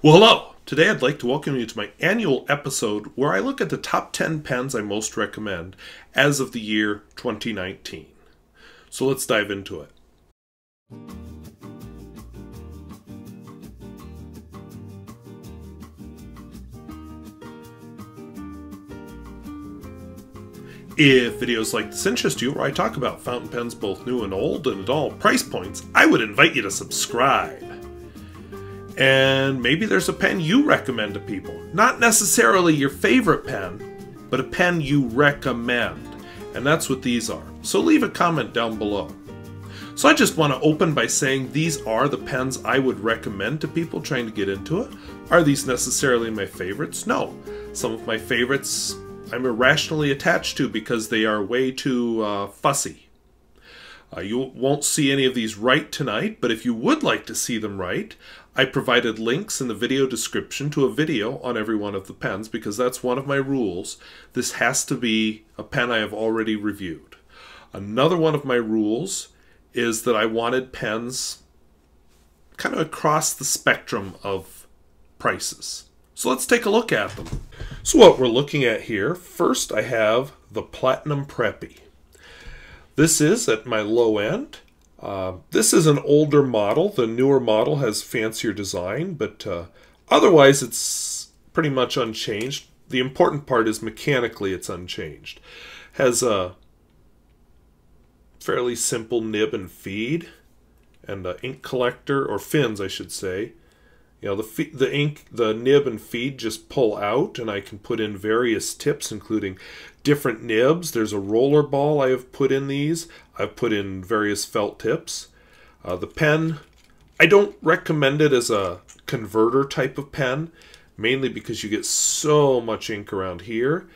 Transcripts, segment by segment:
Well, hello! Today I'd like to welcome you to my annual episode where I look at the top 10 pens I most recommend as of the year 2019. So let's dive into it. If videos like this interest you, where I talk about fountain pens both new and old and at all price points, I would invite you to subscribe. And maybe there's a pen you recommend to people. Not necessarily your favorite pen, but a pen you recommend. And that's what these are. So leave a comment down below. So I just want to open by saying these are the pens I would recommend to people trying to get into it. Are these necessarily my favorites? No. Some of my favorites I'm irrationally attached to because they are way too fussy. You won't see any of these right tonight, but if you would like to see them right, I provided links in the video description to a video on every one of the pens because that's one of my rules. This has to be a pen I have already reviewed. Another one of my rules is that I wanted pens kind of across the spectrum of prices. So let's take a look at them. So what we're looking at here, first I have the Platinum Preppy. This is at my low end. This is an older model. The newer model has fancier design, but otherwise it's pretty much unchanged. The important part is mechanically it's unchanged. Has a fairly simple nib and feed, and an ink collector, or fins I should say. You know, the nib and feed just pull out, and I can put in various tips, including different nibs. There's a roller ball I have put in these. I've put in various felt tips. The pen, I don't recommend it as a converter type of pen, mainly because you get so much ink around here.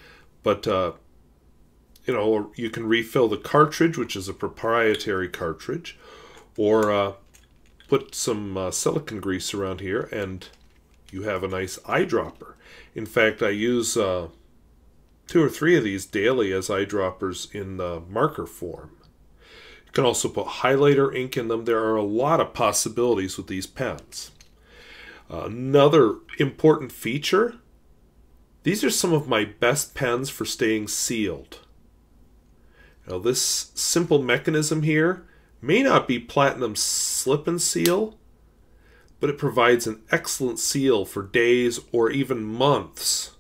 But, you know, you can refill the cartridge, which is a proprietary cartridge, or put some silicone grease around here and you have a nice eyedropper. In fact, I use 2 or 3 of these daily as eyedroppers in the marker form. You can also put highlighter ink in them. There are a lot of possibilities with these pens. Another important feature, these are some of my best pens for staying sealed. Now this simple mechanism here may not be platinum slip and seal, but it provides an excellent seal for days or even months.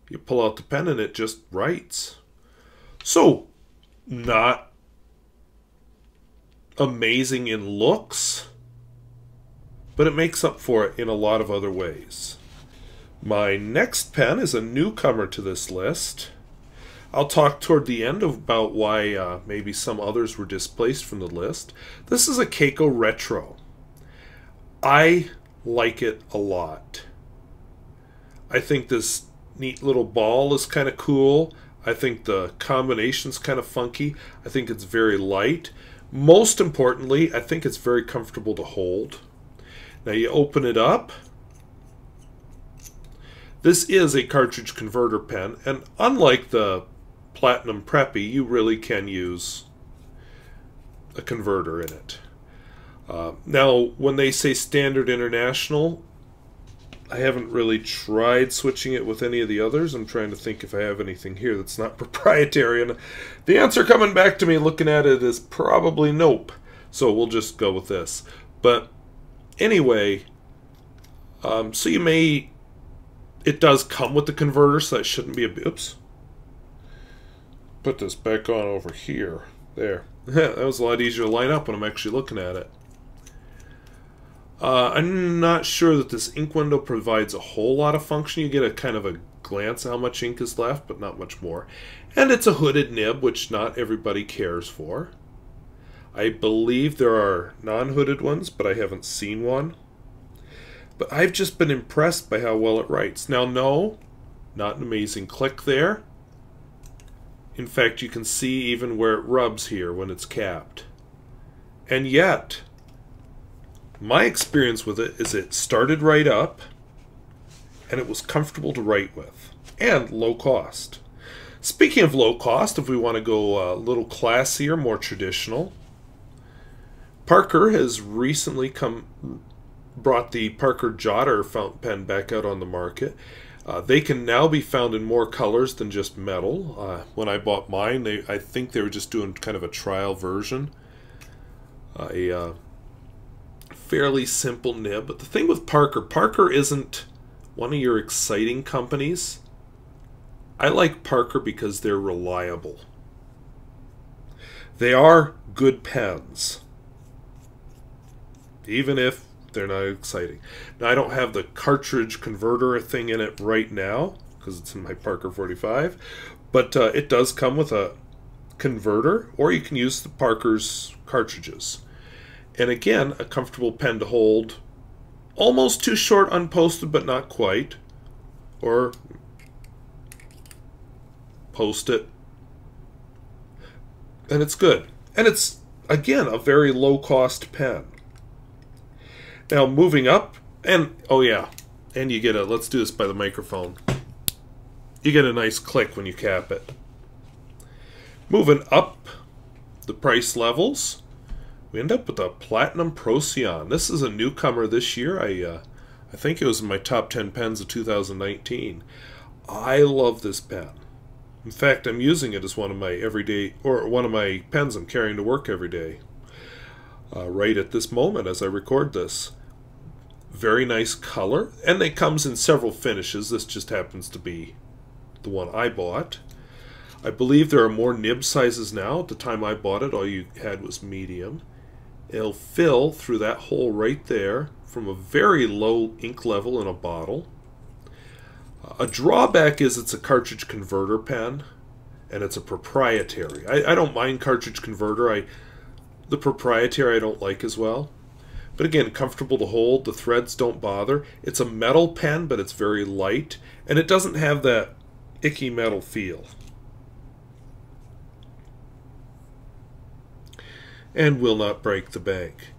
You pull out the pen and it just writes. So, not amazing in looks, but it makes up for it in a lot of other ways. My next pen is a newcomer to this list. I'll talk toward the end about why maybe some others were displaced from the list. This is a Kaco Retro. I like it a lot. I think this neat little ball is kind of cool. I think the combination's kind of funky. I think it's very light. Most importantly, I think it's very comfortable to hold. Now you open it up. This is a cartridge converter pen, and unlike the Platinum Preppy, you really can use a converter in it. Now, when they say standard international, I haven't really tried switching it with any of the others. I'm trying to think if I have anything here that's not proprietary, and the answer coming back to me looking at it is probably nope. So we'll just go with this. But anyway, so you may, it does come with the converter, so that shouldn't be a, oops. Put this back on over here. There. That was a lot easier to line up when I'm actually looking at it. I'm not sure that this ink window provides a whole lot of function. You get a kind of a glance at how much ink is left, but not much more. And it's a hooded nib, which not everybody cares for. I believe there are non-hooded ones, but I haven't seen one. But I've just been impressed by how well it writes. Now, no, not an amazing click there. In fact, you can see even where it rubs here when it's capped. And yet, my experience with it is it started right up, and it was comfortable to write with, and low cost. Speaking of low cost, if we want to go a little classier, more traditional, Parker has recently come brought the Parker Jotter fountain pen back out on the market. They can now be found in more colors than just metal. When I bought mine, I think they were just doing kind of a trial version. A fairly simple nib. But the thing with Parker isn't one of your exciting companies. I like Parker because they're reliable. They are good pens, even if they're not exciting. Now, I don't have the cartridge converter thing in it right now because it's in my Parker 45, but it does come with a converter, or you can use the Parker's cartridges. And again, a comfortable pen to hold, almost too short unposted, but not quite, or post it, and it's good. And it's, again, a very low-cost pen. Now, moving up, and, oh yeah, and you get a, let's do this by the microphone, you get a nice click when you cap it. Moving up the price levels, we end up with a Platinum Procyon. This is a newcomer this year. I think it was in my top 10 pens of 2019. I love this pen. In fact, I'm using it as one of my everyday, or one of my pens I'm carrying to work every day. Right at this moment as I record this. Very nice color, and it comes in several finishes. This just happens to be the one I bought. I believe there are more nib sizes now. At the time I bought it, all you had was medium. It'll fill through that hole right there from a very low ink level in a bottle. A drawback is it's a cartridge converter pen, and it's a proprietary. I don't mind cartridge converter. The proprietary I don't like as well. But again, comfortable to hold. The threads don't bother. It's a metal pen, but it's very light, and it doesn't have that icky metal feel. And will not break the bank.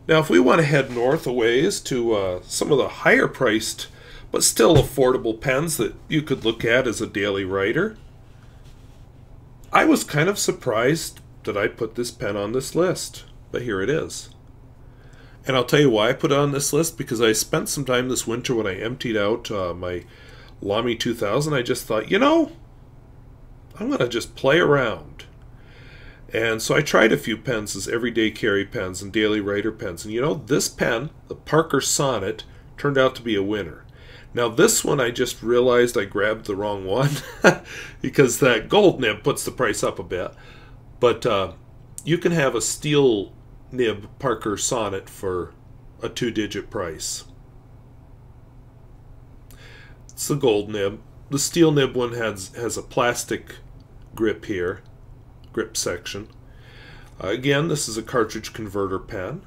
Now, if we want to head north a ways to some of the higher priced but still affordable pens that you could look at as a daily writer, I was kind of surprised that I put this pen on this list, but here it is. And I'll tell you why I put it on this list, because I spent some time this winter when I emptied out my Lamy 2000. I just thought, you know, I'm going to just play around. And so I tried a few pens as everyday carry pens and daily writer pens. And you know, this pen, the Parker Sonnet, turned out to be a winner. Now this one I just realized I grabbed the wrong one because that gold nib puts the price up a bit. But you can have a steel nib Parker Sonnet for a 2-digit price. It's the gold nib. The steel nib one has a plastic grip here, grip section. Again, this is a cartridge converter pen.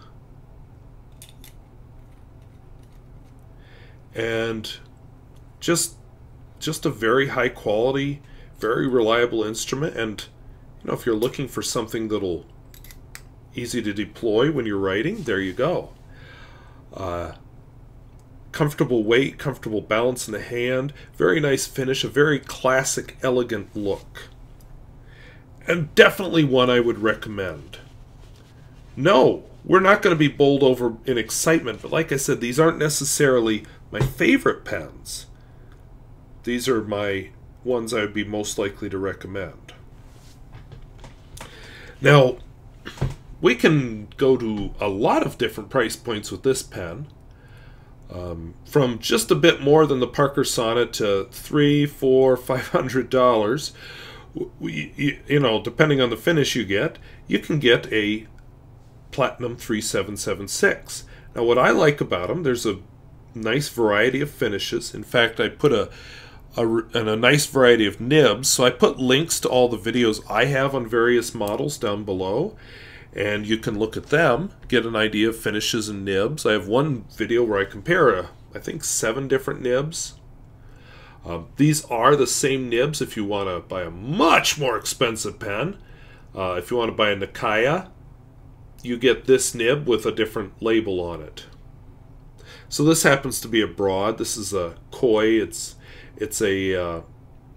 And just a very high quality, very reliable instrument. And you know, if you're looking for something that'll easy to deploy when you're writing, there you go. Comfortable weight, comfortable balance in the hand, very nice finish, a very classic, elegant look. And definitely one I would recommend. No, we're not going to be bowled over in excitement, but like I said, these aren't necessarily my favorite pens. These are my ones I would be most likely to recommend. Now, we can go to a lot of different price points with this pen. From just a bit more than the Parker Sonnet to $300, $400, $500. You know, depending on the finish you can get a Platinum 3776. Now, what I like about them, there's a nice variety of finishes. In fact, I put a nice variety of nibs, so I put links to all the videos I have on various models down below, and you can look at them, get an idea of finishes and nibs. I have one video where I compare, I think, 7 different nibs. These are the same nibs if you want to buy a much more expensive pen. If you want to buy a Nikaya, you get this nib with a different label on it. So this happens to be a broad. This is a koi. It's a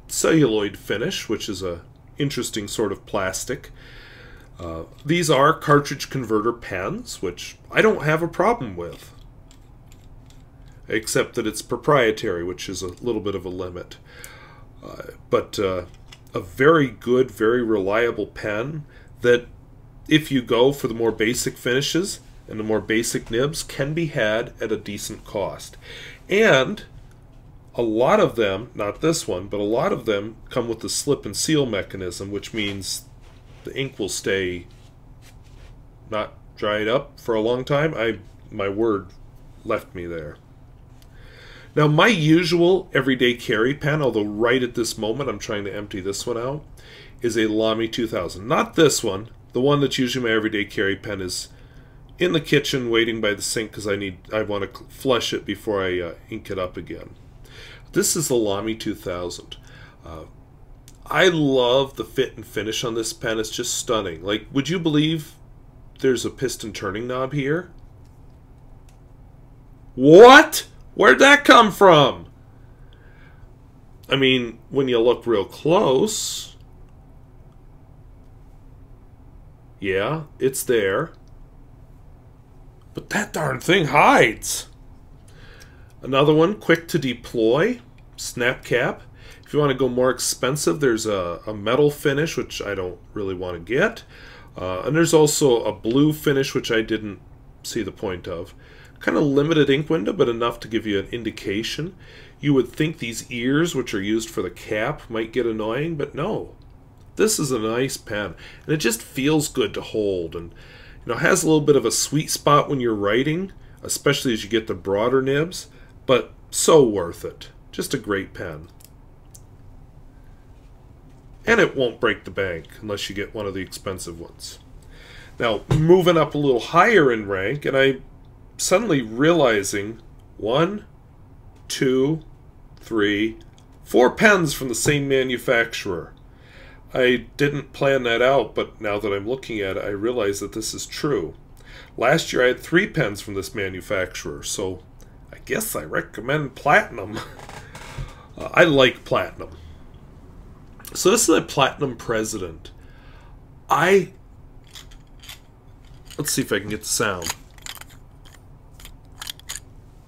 celluloid finish, which is a interesting sort of plastic. These are cartridge converter pens, which I don't have a problem with. except that it's proprietary, which is a little bit of a limit. But a very good, very reliable pen that, if you go for the more basic finishes and the more basic nibs, can be had at a decent cost. And a lot of them, not this one, but a lot of them come with the slip and seal mechanism, which means the ink will stay not dried up for a long time. My word left me there. Now, my usual everyday carry pen, although right at this moment I'm trying to empty this one out, is a Lamy 2000. Not this one. The one that's usually my everyday carry pen is in the kitchen waiting by the sink because I want to flush it before I ink it up again. This is the Lamy 2000. I love the fit and finish on this pen. It's just stunning. Like, would you believe there's a piston turning knob here? What? Where'd that come from? I mean, when you look real close, yeah, it's there. But that darn thing hides. Another one, quick to deploy, snap cap. If you want to go more expensive, there's a metal finish, which I don't really want to get. And there's also a blue finish, which I didn't see the point of. Kind of limited ink window, but enough to give you an indication. You would think these ears, which are used for the cap, might get annoying, but no. This is a nice pen, and it just feels good to hold. And it has a little bit of a sweet spot when you're writing, especially as you get the broader nibs, but so worth it. Just a great pen. And it won't break the bank unless you get one of the expensive ones. Now, moving up a little higher in rank, and I'm suddenly realizing 1, 2, 3, 4 pens from the same manufacturer. I didn't plan that out, but now that I'm looking at it, I realize that this is true. Last year I had 3 pens from this manufacturer, so I guess I recommend Platinum. I like Platinum. So this is a Platinum President. Let's see if I can get the sound.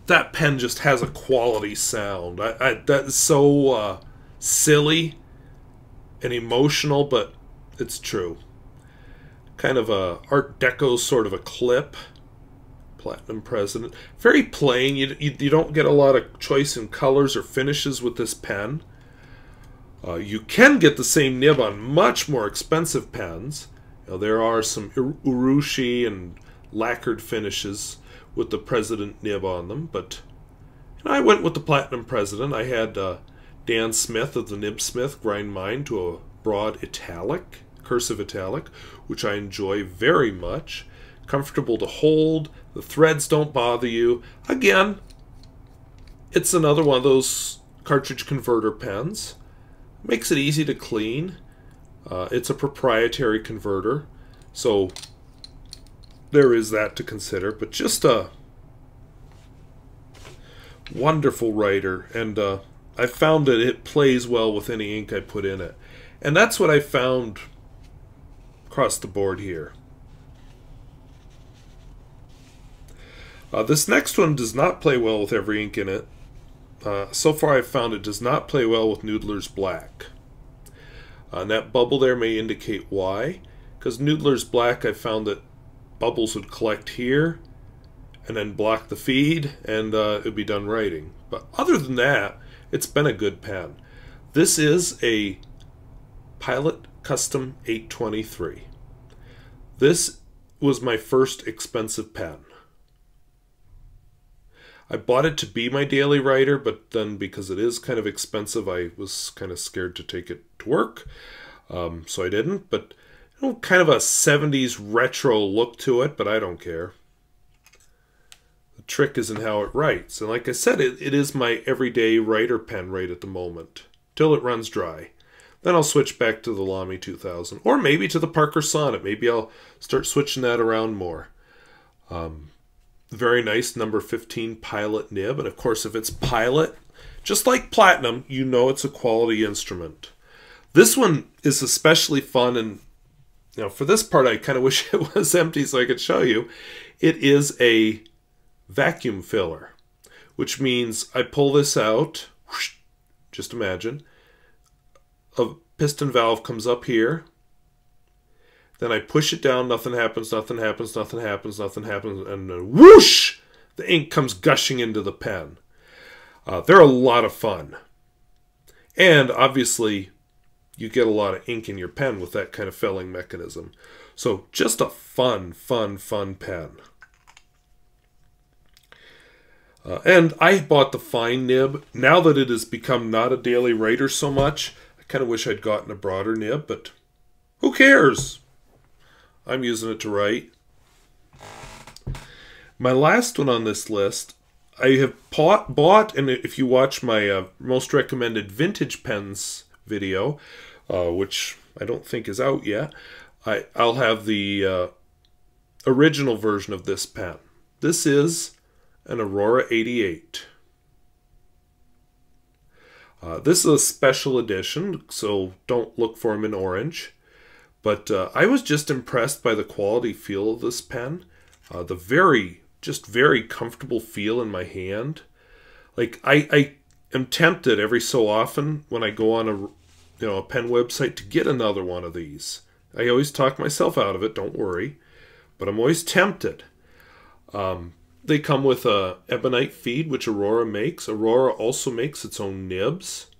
That pen just has a quality sound. That is so silly and emotional, but it's true. Kind of a Art Deco sort of a clip. Platinum President. Very plain. You don't get a lot of choice in colors or finishes with this pen. You can get the same nib on much more expensive pens. There are some urushi and lacquered finishes with the President nib on them, but I went with the Platinum President. I had Dan Smith of the Nibsmith grind mine to a broad italic, cursive italic, which I enjoy very much. Comfortable to hold. The threads don't bother you. Again, it's another one of those cartridge converter pens. Makes it easy to clean. It's a proprietary converter, so there is that to consider. But just a wonderful writer, and I found that it plays well with any ink I put in it. And that's what I found across the board here. This next one does not play well with every ink in it. So far I've found it does not play well with Noodler's Black. And that bubble there may indicate why. Because Noodler's Black, I found that bubbles would collect here and then block the feed, and it would be done writing. But other than that, it's been a good pen. This is a Pilot Custom 823. This was my first expensive pen. I bought it to be my daily writer, but then because it is kind of expensive, I was kind of scared to take it to work, so I didn't. But kind of a 70s retro look to it, but I don't care. The trick is in how it writes, and like I said, it is my everyday writer pen right at the moment, till it runs dry. Then I'll switch back to the Lamy 2000, or maybe to the Parker Sonnet. Maybe I'll start switching that around more. Very nice number 15 Pilot nib, and of course if it's Pilot, just like Platinum, you know it's a quality instrument. This one is especially fun, and for this part I kind of wish it was empty so I could show you. It is a vacuum filler, which means I pull this out, whoosh, just imagine, a piston valve comes up here, then I push it down, nothing happens, nothing happens, nothing happens, nothing happens, and then whoosh, the ink comes gushing into the pen. They're a lot of fun. And obviously, you get a lot of ink in your pen with that kind of filling mechanism. So just a fun, fun, fun pen. And I bought the fine nib. Now that it has become not a daily writer so much, I kind of wish I'd gotten a broader nib, but who cares? I'm using it to write. My last one on this list, I have bought, and if you watch my most recommended vintage pens video, which I don't think is out yet, I'll have the original version of this pen. This is an Aurora 88. This is a special edition, so don't look for them in orange. But I was just impressed by the quality feel of this pen. The very comfortable feel in my hand. Like I am tempted every so often when I go on a pen website to get another one of these. I always talk myself out of it, don't worry, but I'm always tempted. They come with a ebonite feed, which Aurora makes. Aurora also makes its own nibs.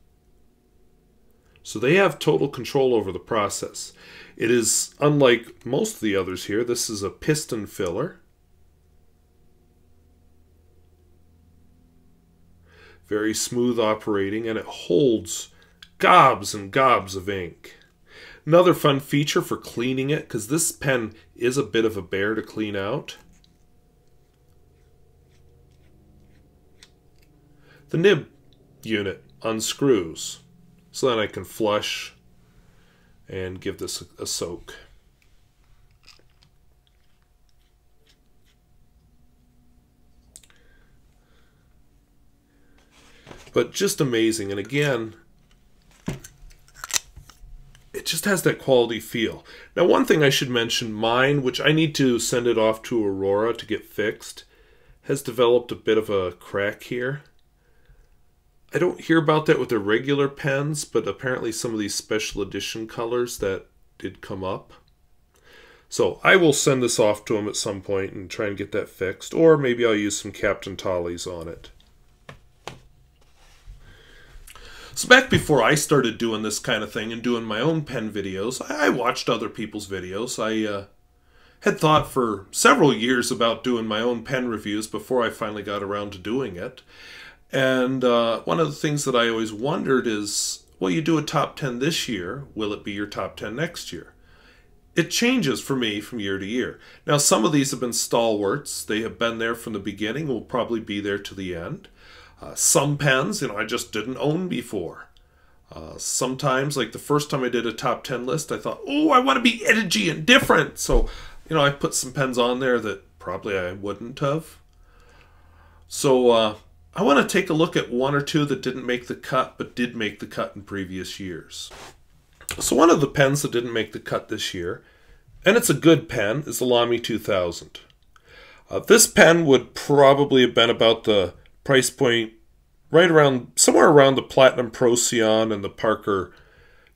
So they have total control over the process. It is unlike most of the others here. This is a piston filler. Very smooth operating, and it holds gobs and gobs of ink. Another fun feature for cleaning it, because this pen is a bit of a bear to clean out. The nib unit unscrews, so then I can flush and give this a soak. But just amazing, and again, it just has that quality feel. Now, one thing I should mention, mine, which I need to send it off to Aurora to get fixed, has developed a bit of a crack here. I don't hear about that with the regular pens, but apparently some of these special edition colors that did come up. So I will send this off to him at some point and try and get that fixed, or maybe I'll use some Captain Tollies on it. So back before I started doing this kind of thing and doing my own pen videos, I watched other people's videos. I had thought for several years about doing my own pen reviews before I finally got around to doing it. And one of the things that I always wondered is, well, you do a top 10 this year, will it be your top 10 next year? It changes for me from year to year. Now, some of these have been stalwarts. They have been there from the beginning, will probably be there to the end. Some pens, I just didn't own before. Sometimes, like the first time I did a top 10 list, I thought, oh, I want to be edgy and different. So, I put some pens on there that probably I wouldn't have. So, I want to take a look at one or two that didn't make the cut, but did make the cut in previous years. So one of the pens that didn't make the cut this year, and it's a good pen, is the Lamy 2000. This pen would probably have been about the price point right around, somewhere around the Platinum Procyon and the Parker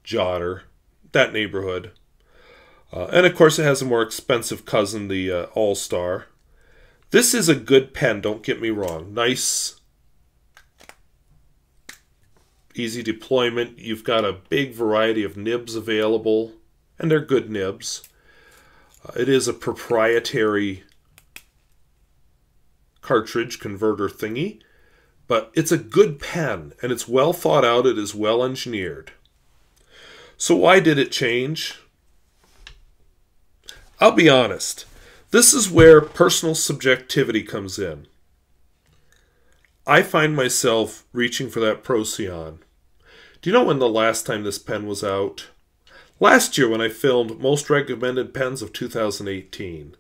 Jotter, that neighborhood. And of course it has a more expensive cousin, the All-Star. This is a good pen, don't get me wrong. Nice, easy deployment. You've got a big variety of nibs available, and they're good nibs. It is a proprietary cartridge converter thingy, but it's a good pen, and it's well thought out. It is well engineered. So why did it change? I'll be honest. This is where personal subjectivity comes in. I find myself reaching for that Procyon. Do you know when the last time this pen was out? Last year when I filmed Most Recommended Pens of 2018.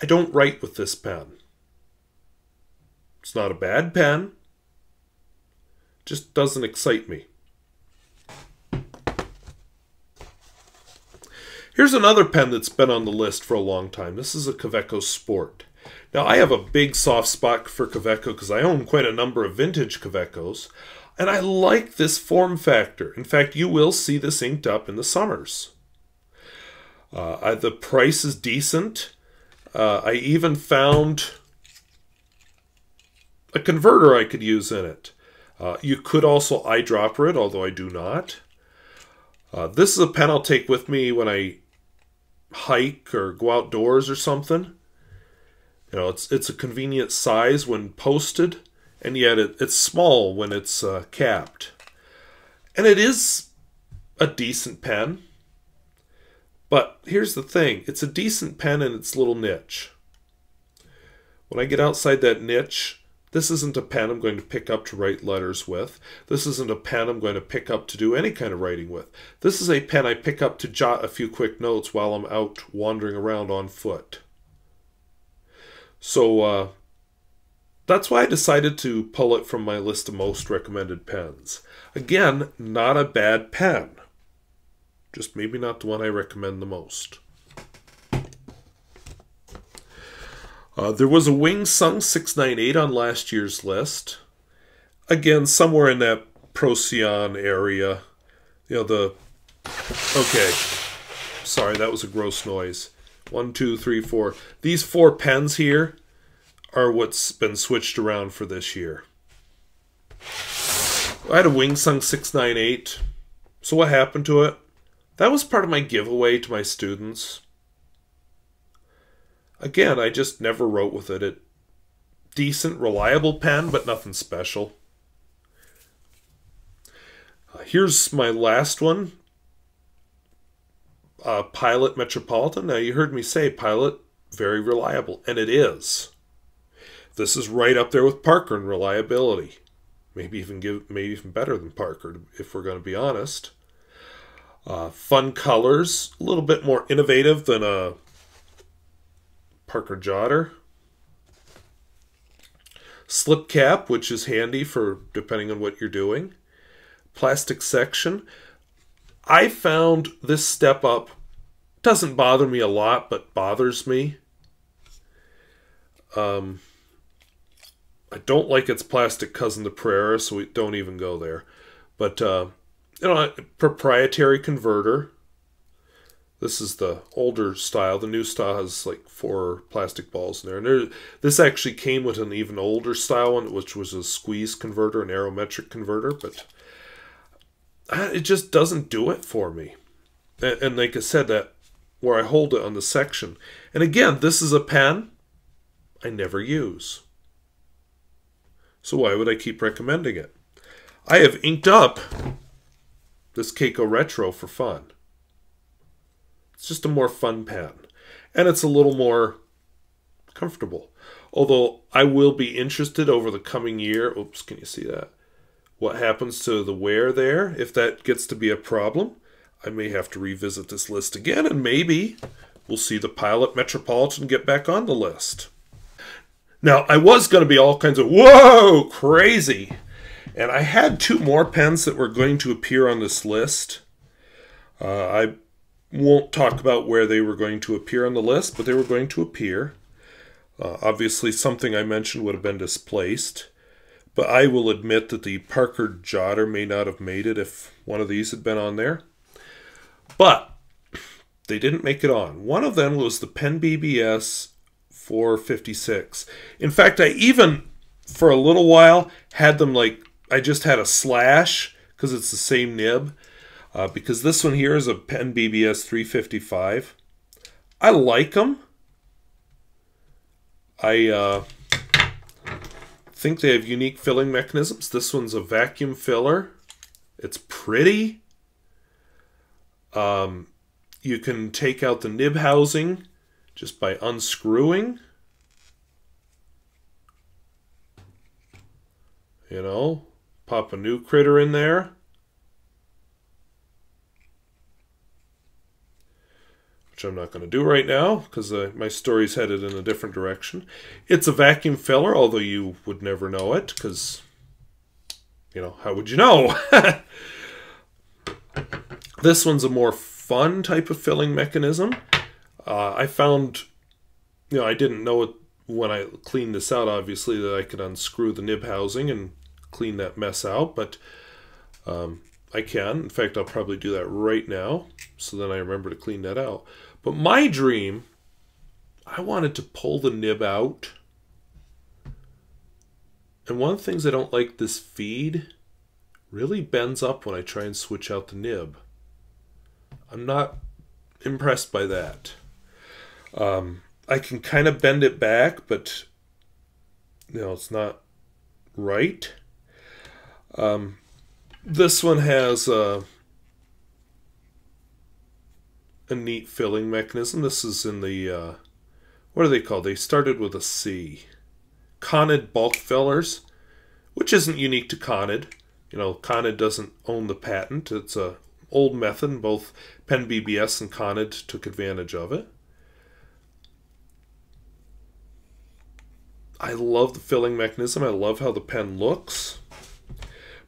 I don't write with this pen. It's not a bad pen. Just doesn't excite me. Here's another pen that's been on the list for a long time. This is a Kaco Sport. Now, I have a big soft spot for Kaco because I own quite a number of vintage Kavecos, and I like this form factor. In fact, you will see this inked up in the summers. The price is decent. I even found a converter I could use in it. You could also eyedropper it, although I do not. This is a pen I'll take with me when I hike or go outdoors or something. You know, it's a convenient size when posted, and yet it's small when it's capped. And it is a decent pen. But here's the thing. It's a decent pen in its little niche. When I get outside that niche, this isn't a pen I'm going to pick up to write letters with. This isn't a pen I'm going to pick up to do any kind of writing with. This is a pen I pick up to jot a few quick notes while I'm out wandering around on foot. So that's why I decided to pull it from my list of most recommended pens. Again, not a bad pen. Just maybe not the one I recommend the most. There was a Wing Sung 698 on last year's list. Again, somewhere in that Procyon area. You know, okay. Sorry, that was a gross noise. 1, 2, 3, 4. These 4 pens here are what's been switched around for this year. I had a Wing Sung 698. So what happened to it? That was part of my giveaway to my students. Again, I just never wrote with it. Decent, reliable pen, but nothing special. Here's my last one. Pilot Metropolitan. Now, you heard me say Pilot, very reliable, and it is. This is right up there with Parker in reliability. Maybe even better than Parker, if we're going to be honest. Fun colors, a little bit more innovative than a Parker Jotter. Slip cap, which is handy for depending on what you're doing. Plastic section. I found this step up doesn't bother me a lot, but bothers me. I don't like its plastic cousin, the Prera, so we don't even go there. But you know, proprietary converter. This is the older style. The new style has like 4 plastic balls in there. And this actually came with an even older style one, which was a squeeze converter, an aerometric converter. But it just doesn't do it for me. And like I said, that where I hold it on the section. And again, this is a pen I never use. So why would I keep recommending it? I have inked up this Kaco Retro for fun. It's just a more fun pen. And it's a little more comfortable. Although I will be interested over the coming year. Oops, can you see that? What happens to the wear there? If that gets to be a problem, I may have to revisit this list again. And maybe we'll see the Pilot Metropolitan get back on the list. Now, I was going to be all kinds of, whoa, crazy. And I had 2 more pens that were going to appear on this list. I won't talk about where they were going to appear on the list, but they were going to appear. Obviously, something I mentioned would have been displaced. But I will admit that the Parker Jotter may not have made it if one of these had been on there. But they didn't make it on. One of them was the Pen BBS 456. In fact, I even, for a little while, had them like, I just had a slash, because it's the same nib. Because this one here is a Pen BBS 355. I like them. I think they have unique filling mechanisms. This one's a vacuum filler. It's pretty. You can take out the nib housing just by unscrewing. You know, pop a new critter in there. Which I'm not going to do right now because my story's headed in a different direction. It's a vacuum filler, although you would never know it because, you know, how would you know? This one's a more fun type of filling mechanism. I found, you know, I didn't know it when I clean this out, obviously, that I could unscrew the nib housing and clean that mess out, but I can. In fact, I'll probably do that right now, so then I remember to clean that out. But my dream, I wanted to pull the nib out. And one of the things I don't like, this feed really bends up when I try and switch out the nib. I'm not impressed by that. I can kind of bend it back, but it's not right. This one has a neat filling mechanism. This is in the, what are they called? They started with a C. Sonnet bulk fillers, which isn't unique to Sonnet. Sonnet doesn't own the patent. It's an old method, and both Pen BBS and Sonnet took advantage of it. I love the filling mechanism. I love how the pen looks,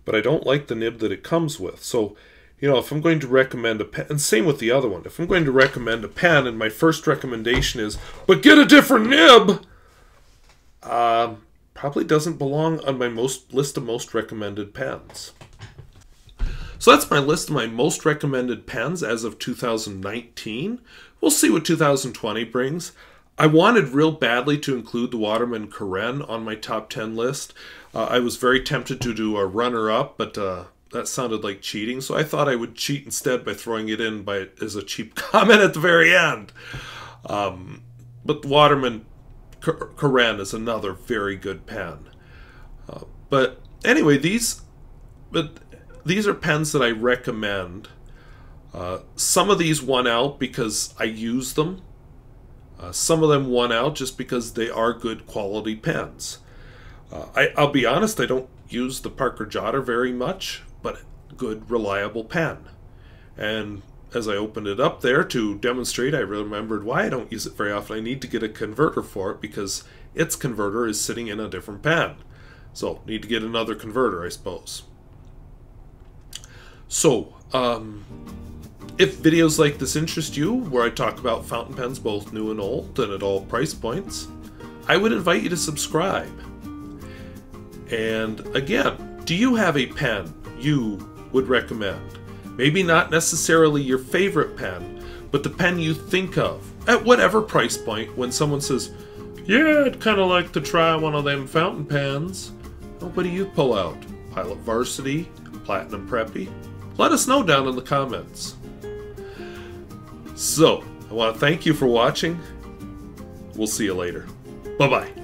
but I don't like the nib that it comes with. So, if I'm going to recommend a pen, and same with the other one, if I'm going to recommend a pen and my first recommendation is, but get a different nib, probably doesn't belong on my list of most recommended pens. So that's my list of my most recommended pens as of 2019. We'll see what 2020 brings. I wanted real badly to include the Waterman Karen on my top 10 list. I was very tempted to do a runner-up, but that sounded like cheating, so I thought I would cheat instead by throwing it in as a cheap comment at the very end. But the Waterman Karen is another very good pen. But anyway, these are pens that I recommend. Some of these won out because I use them. Some of them won out just because they are good quality pens. I'll be honest, I don't use the Parker Jotter very much, but good, reliable pen. And as I opened it up there to demonstrate, I remembered why I don't use it very often. I need to get a converter for it because its converter is sitting in a different pen. So, need to get another converter, I suppose. So, if videos like this interest you, where I talk about fountain pens both new and old and at all price points, I would invite you to subscribe. And again, do you have a pen you would recommend? Maybe not necessarily your favorite pen, but the pen you think of at whatever price point when someone says, yeah, I'd kind of like to try one of them fountain pens. Well, what do you pull out? Pilot Varsity? Platinum Preppy? Let us know down in the comments. So, I want to thank you for watching. We'll see you later. Bye-bye.